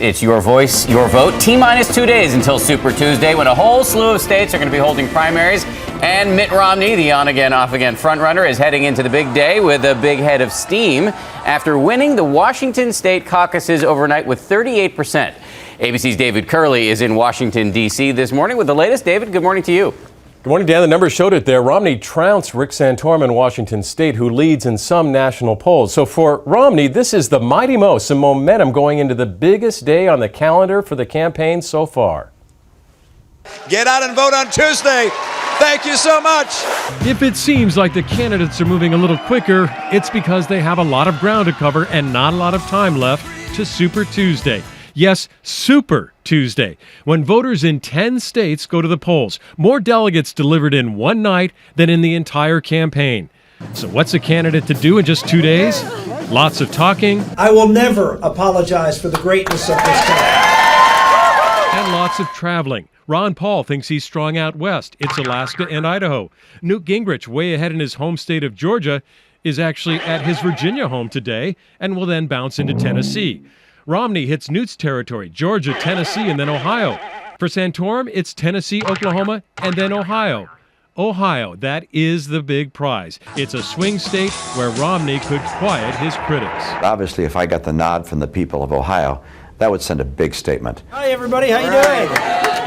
It's your voice, your vote. T-minus 2 days until Super Tuesday, when a whole slew of states are going to be holding primaries. And Mitt Romney, the on-again, off-again frontrunner, is heading into the big day with a big head of steam after winning the Washington state caucuses overnight with 38%. ABC's David Curley is in Washington, D.C. this morning with the latest. David, good morning to you. Good morning, Dan. The numbers showed it there. Romney trounced Rick Santorum in Washington state, who leads in some national polls. So for Romney, this is the mighty mo, some momentum going into the biggest day on the calendar for the campaign so far. Get out and vote on Tuesday. Thank you so much. If it seems like the candidates are moving a little quicker, it's because they have a lot of ground to cover and not a lot of time left to Super Tuesday. Yes, Super Tuesday, when voters in 10 states go to the polls. More delegates delivered in one night than in the entire campaign. So what's a candidate to do in just 2 days? Lots of talking. I will never apologize for the greatness of this country. And lots of traveling. Ron Paul thinks he's strong out west. It's Alaska and Idaho. Newt Gingrich, way ahead in his home state of Georgia, is actually at his Virginia home today and will then bounce into Tennessee. Romney hits Newt's territory, Georgia, Tennessee, and then Ohio. For Santorum, it's Tennessee, Oklahoma, and then Ohio. Ohio, that is the big prize. It's a swing state where Romney could quiet his critics. Obviously, if I got the nod from the people of Ohio, that would send a big statement. Hi, everybody. How you doing?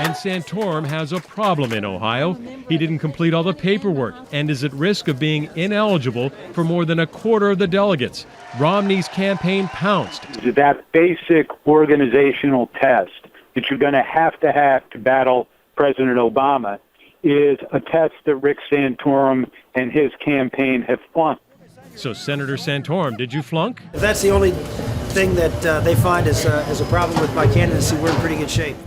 And Santorum has a problem in Ohio. He didn't complete all the paperwork and is at risk of being ineligible for more than a quarter of the delegates. Romney's campaign pounced. That basic organizational test that you're going to have to battle President Obama is a test that Rick Santorum and his campaign have flunked. So, Senator Santorum, did you flunk? If that's the only thing that they find is a problem with my candidacy, we're in pretty good shape.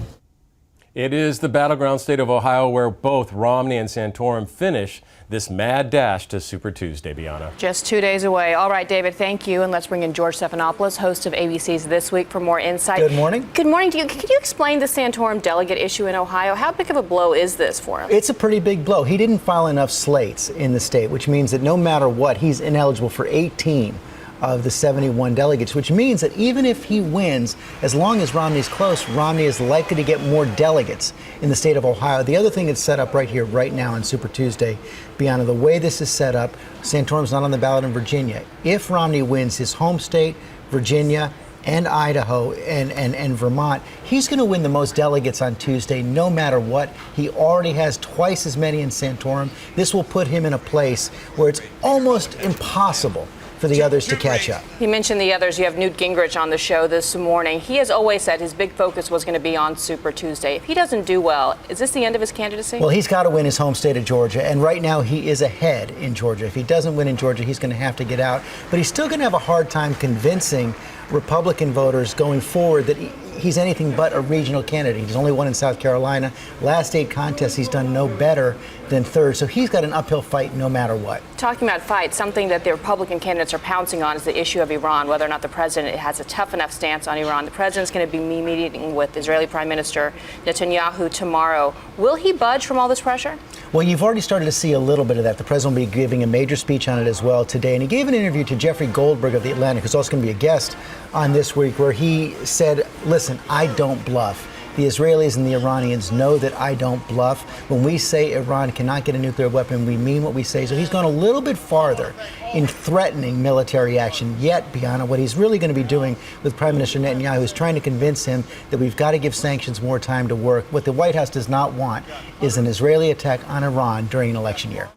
It is the battleground state of Ohio where both Romney and Santorum finish this mad dash to Super Tuesday, Bianna. Just 2 days away. All right, David, thank you. And let's bring in George Stephanopoulos, host of ABC's This Week, for more insight. Good morning. Good morning to you. Can you explain the Santorum delegate issue in Ohio? How big of a blow is this for him? It's a pretty big blow. He didn't file enough slates in the state, which means that no matter what, he's ineligible for 18 of the 71 delegates, which means that even if he wins, as long as Romney's close, Romney is likely to get more delegates in the state of Ohio. The other thing that's set up right here, right now on Super Tuesday, Bianna, the way this is set up, Santorum's not on the ballot in Virginia. If Romney wins his home state, Virginia, and Idaho and Vermont, he's going to win the most delegates on Tuesday no matter what. He already has twice as many in Santorum. This will put him in a place where it's almost impossible for the others to catch up. You mentioned the others. You have Newt Gingrich on the show this morning. He has always said his big focus was going to be on Super Tuesday. If he doesn't do well, is this the end of his candidacy? Well, he's got to win his home state of Georgia, and right now he is ahead in Georgia. If he doesn't win in Georgia, he's going to have to get out. But he's still going to have a hard time convincing Republican voters going forward that he's anything but a regional candidate. He's only won in South Carolina. Last 8 contests, he's done no better than third. So he's got an uphill fight no matter what. Talking about fights, something that the Republican candidates are pouncing on is the issue of Iran, whether or not the president has a tough enough stance on Iran. The president's going to be meeting with Israeli Prime Minister Netanyahu tomorrow. Will he budge from all this pressure? Well, you've already started to see a little bit of that. The president will be giving a major speech on it as well today. And he gave an interview to Jeffrey Goldberg of The Atlantic, who's also going to be a guest on This Week, where he said, listen, I don't bluff. The Israelis and the Iranians know that I don't bluff. When we say Iran cannot get a nuclear weapon, we mean what we say. So he's gone a little bit farther in threatening military action. Yet, Bianna, what he's really going to be doing with Prime Minister Netanyahu is trying to convince him that we've got to give sanctions more time to work. What the White House does not want is an Israeli attack on Iran during an election year.